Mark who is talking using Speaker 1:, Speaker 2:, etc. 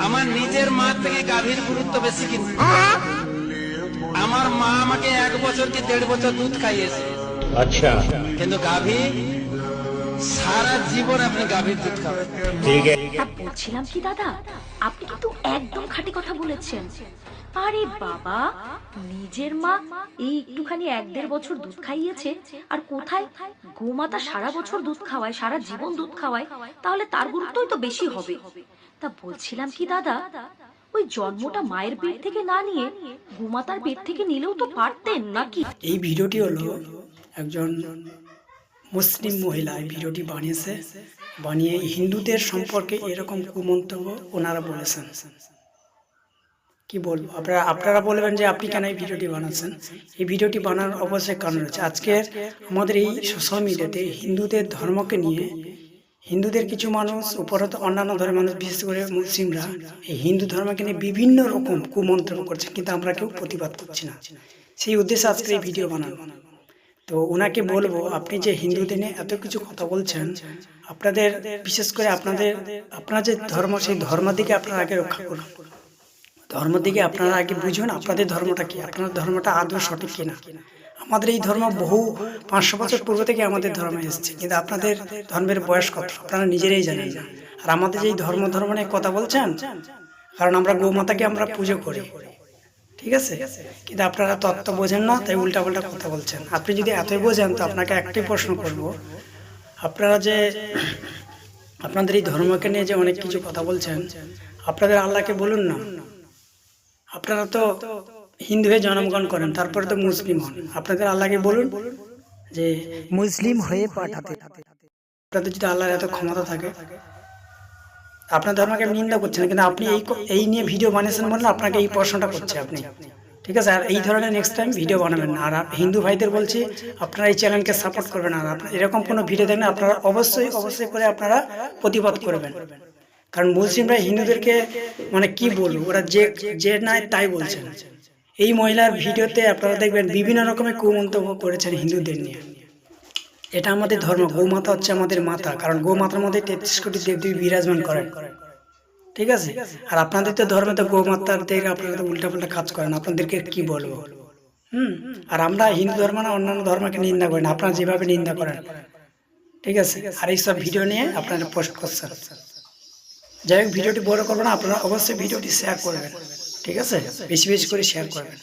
Speaker 1: আমার নিজের মা থেকে গাভীর গুরুত্ব বেশি, কিন্তু আমার মা আমাকে 1 বছর কি 1.5 বছর দুধ খাইয়েছে। আচ্ছা, কিন্তু গাভী সারা জীবন আপনি গাভীর দুধ খাবেন। ঠিক আছে,
Speaker 2: বলছিলাম কি দাদা, আপনি কিন্তু একদম খাঁটি কথা বলেছেন। আরে বাবা, নিজের মা এই একটুখানি 1-1.5 বছর দুধ খাইয়েছে, আর কোথায় গোমাতা সারা বছর দুধ খাওয়ায়, সারা জীবন দুধ খাওয়ায়, তাহলে তার গুরুত্বই তো বেশি হবে। তা বলছিলাম কি দাদা, ওই জন্মটা মায়ের পেট থেকে না নিয়ে গোমাতার পেট থেকে নিলেও তো পারতেন নাকি?
Speaker 3: এই ভিডিওটি হলো একজন মুসলিম মহিলা এই ভিডিওটি বানিয়ে হিন্দুদের সম্পর্কে এরকম কুমন্তব্য ওনারা বলেছেন। কি বলবো, আপনারা বলবেন যে আপনি কেন এই ভিডিওটি বানাচ্ছেন। এই ভিডিওটি বানানোর অবশ্যই কারণ রয়েছে। আজকের আমাদের এই সোশ্যাল মিডিয়াতে হিন্দুদের ধর্মকে নিয়ে হিন্দুদের কিছু মানুষ, উপরত অন্যান্য ধর্মের মানুষ, বিশেষ করে মুসলিমরা এই হিন্দু ধর্মকে নিয়ে বিভিন্ন রকম কুমন্তব্য করছে, কিন্তু আমরা কেউ প্রতিবাদ করছি না। সেই উদ্দেশ্যে আজকে এই ভিডিও বানানো। তো ওনাকে বলবো, আপনি যে হিন্দুদের নিয়ে এত কিছু কথা বলছেন, আপনাদের বিশেষ করে আপনার যে ধর্ম, সেই ধর্মের দিকে আপনারা আগে রক্ষা করুন। ধর্মের দিকে আপনারা আগে বুঝুন আপনাদের ধর্মটা কি, আপনার ধর্মটা আদৌ সঠিক কিনা। আমাদের এই ধর্ম বহু 500 বছর পূর্ব থেকে আমাদের ধর্মে এসেছে, কিন্তু আপনাদের ধর্মের বয়স কত আপনারা নিজেরাই জানেন না। আর আমাদের যে ধর্ম নিয়ে কথা বলছেন, কারণ আমরা গৌমাতাকে আমরা পুজো করি, ঠিক আছে, কিন্তু আপনারা তত্ত্ব বোঝেন না, তাই উল্টাপাল্টা কথা বলছেন। আপনি যদি এতই বোঝেন, তো আপনাকে একটাই প্রশ্ন করব, আপনারা যে আপনাদের এই ধর্মকে নিয়ে যে অনেক কিছু কথা বলছেন, আপনাদের আল্লাহকে বলুন না। আপনারা তো হিন্দু হয়ে জন্মগ্রহণ করেন, তারপরে তো মুসলিম হন, আপনাদের আল্লাহকে বলুন যে মুসলিম হয়ে পাঠাতে। আপনাদের যদি আল্লাহর এত ক্ষমতা থাকে, আপনার ধর্মকে নিন্দা করছেন, কিন্তু আপনি এই নিয়ে ভিডিও বানিয়েছেন বলে আপনাকে এই প্রশ্নটা করছে আপনি, ঠিক আছে। আর এই ধরনের নেক্সট টাইম ভিডিও বানাবেন না। আর হিন্দু ভাইদের বলছি, আপনারা এই চ্যানেলকে সাপোর্ট করবেন। আর আপনারা এরকম কোনো ভিডিও দেখেন, আপনারা অবশ্যই করে আপনারা প্রতিবাদ করবেন। কারণ মুসলিমরা হিন্দুদেরকে মানে কি বলবো, ওরা যে নাই তাই বলছেন। এই মহিলার ভিডিওতে আপনারা দেখবেন বিভিন্ন রকমের কুমন্তব্য করেছেন হিন্দুদের নিয়ে। এটা আমাদের ধর্ম, গৌমাতা হচ্ছে আমাদের মাতা, কারণ গৌমাতার মধ্যে 33 কোটি দেবদেবী বিরাজমান করেন, ঠিক আছে। আর আপনাদের তো ধর্মে তো গৌমাতার দেখে আপনারা তো উল্টাপাল্টা কাজ করেন, আপনাদেরকে কি বলবো। আর আমরা হিন্দু ধর্ম না অন্যান্য ধর্মকে নিন্দা করি না, আপনারা যেভাবে নিন্দা করেন, ঠিক আছে। আর এইসব ভিডিও নিয়ে আপনারা পোস্ট করছেন। যাই হোক, ভিডিওটি বড় করবেন না, আপনারা অবশ্যই ভিডিওটি শেয়ার করবেন, ঠিক আছে, বেশি করে শেয়ার করবেন।